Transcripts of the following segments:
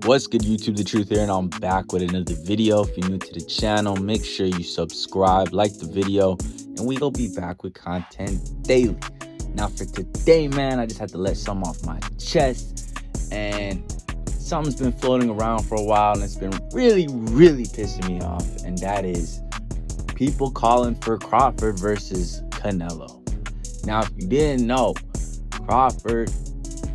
What's good, YouTube? The Truth here, and I'm back with another video. If you're new to the channel, make sure you subscribe, like the video, and we will be back with content daily. Now for today, man, I just had to let some off my chest, and something's been floating around for a while, and it's been really pissing me off, and that is people calling for Crawford versus Canelo. Now, if you didn't know, Crawford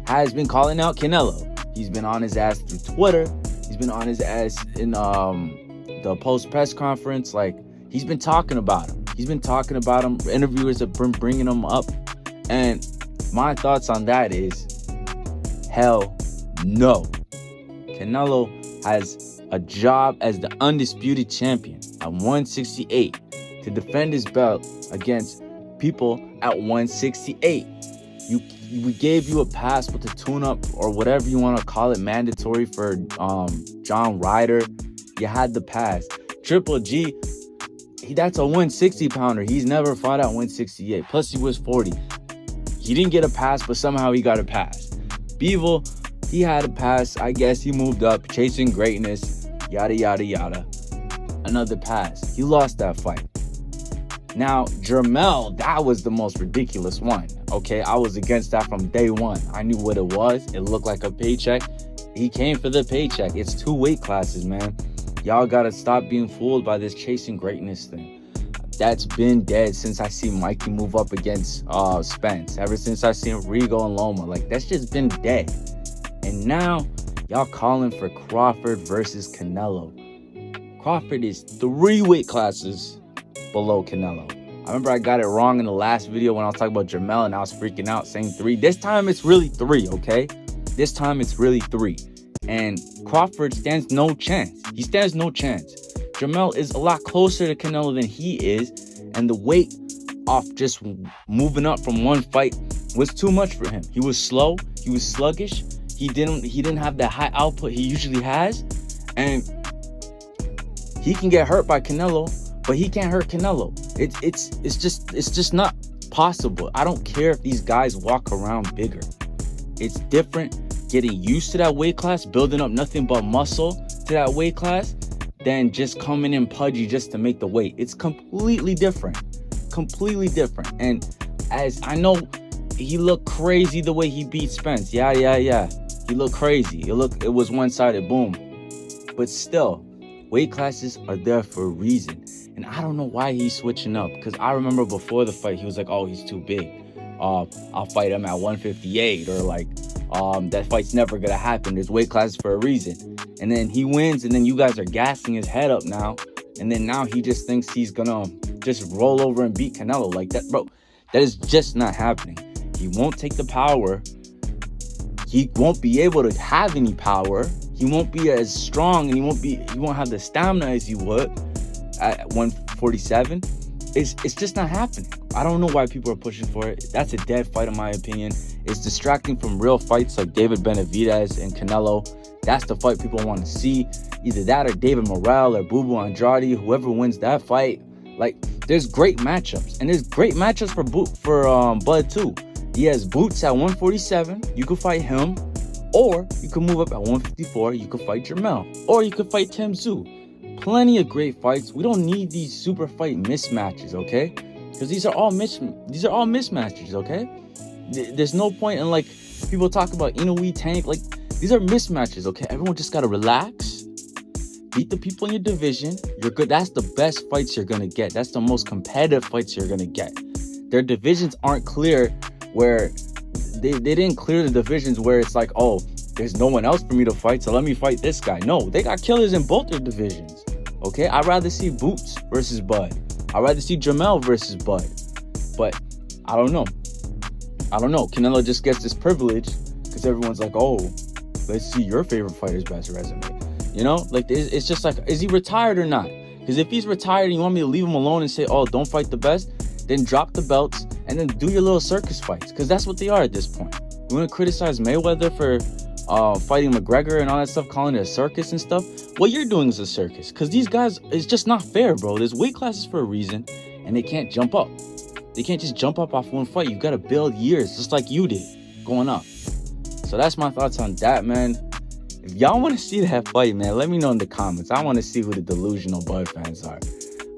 has been calling out Canelo. He's been on his ass through Twitter. He's been on his ass in the post-press conference. Like, he's been talking about him. Interviewers have been bringing him up. And my thoughts on that is, hell no. Canelo has a job as the undisputed champion at 168 to defend his belt against people at 168. We gave you a pass with the tune-up or whatever you want to call it, mandatory for John Ryder. You had the pass. Triple G, that's a 160 pounder. He's never fought at 168. Plus he was 40. He didn't get a pass, but somehow he got a pass. Bivol, he had a pass. I guess he moved up, chasing greatness, yada yada yada. Another pass. He lost that fight. Now, Jermell, that was the most ridiculous one, okay? I was against that from day one. I knew what it was. It looked like a paycheck. He came for the paycheck. It's 2 weight classes, man. Y'all got to stop being fooled by this chasing greatness thing. That's been dead since I see Mikey move up against Spence. Ever since I seen Rigo and Loma. Like, that's just been dead. And now, y'all calling for Crawford versus Canelo. Crawford is 3 weight classes below Canelo. I remember I got it wrong in the last video when I was talking about Jermell and I was freaking out saying 3. This time it's really 3, okay? This time it's really 3. And Crawford stands no chance. He stands no chance. Jermell is a lot closer to Canelo than he is, and the weight off just moving up from one fight was too much for him. He was slow, he was sluggish, he didn't have that high output he usually has, and he can get hurt by Canelo, but he can't hurt Canelo. It's just not possible. I don't care if these guys walk around bigger. It's different getting used to that weight class, building up nothing but muscle to that weight class, than just coming in pudgy just to make the weight. It's completely different. And as I know, he looked crazy the way he beat Spence. Yeah. He looked crazy. It was one-sided, boom. But still, weight classes are there for a reason. And I don't know why he's switching up. Because I remember before the fight, he was like, oh, he's too big. I'll fight him at 158. Or like, that fight's never going to happen. There's weight classes for a reason. And then he wins. And then you guys are gassing his head up now. And then now he just thinks he's going to just roll over and beat Canelo. Like that, bro. That is just not happening. He won't take the power. He won't be able to have any power. He won't be as strong, and he won't have the stamina as he would at 147. It's just not happening. I don't know why people are pushing for it. That's a dead fight in my opinion. It's distracting from real fights like David Benavidez and Canelo. That's the fight people want to see. Either that or David Morrell or Bubu Andrade, whoever wins that fight. Like, there's great matchups, and there's great matchups for Bud too. He has Boots at 147. You could fight him. Or you could move up at 154. You could fight Jermell. Or you could fight Tim Tszyu. Plenty of great fights. We don't need these super fight mismatches, okay? Because these are all mismatches, okay? There's no point in, like, people talk about Inoue Tank. Like, these are mismatches, okay? Everyone just gotta relax. Beat the people in your division. You're good. That's the best fights you're gonna get. That's the most competitive fights you're gonna get. Their divisions aren't clear where they didn't clear the divisions where it's like, oh, there's no one else for me to fight, so let me fight this guy. No, they got killers in both their divisions. Okay, I'd rather see Boots versus Bud. I'd rather see Jermell versus Bud. But I don't know. Canelo just gets this privilege because everyone's like, oh, let's see your favorite fighter's best resume. You know, like, it's just like, is he retired or not? Because if he's retired and you want me to leave him alone and say, oh, don't fight the best, then drop the belts and then do your little circus fights, because that's what they are at this point. You want to criticize Mayweather for fighting McGregor and all that stuff, calling it a circus and stuff? What you're doing is a circus, because these guys, it's just not fair, bro. There's weight classes for a reason, and they can't jump up. They can't just jump up off one fight. You got to build years, just like you did, going up. So that's my thoughts on that, man. If y'all want to see that fight, man, let me know in the comments. I want to see who the delusional Bud fans are.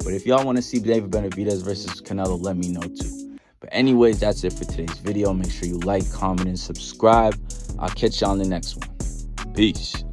But if y'all want to see David Benavidez versus Canelo, let me know too. But anyways, that's it for today's video. Make sure you like, comment, and subscribe. I'll catch y'all on the next one. Peace.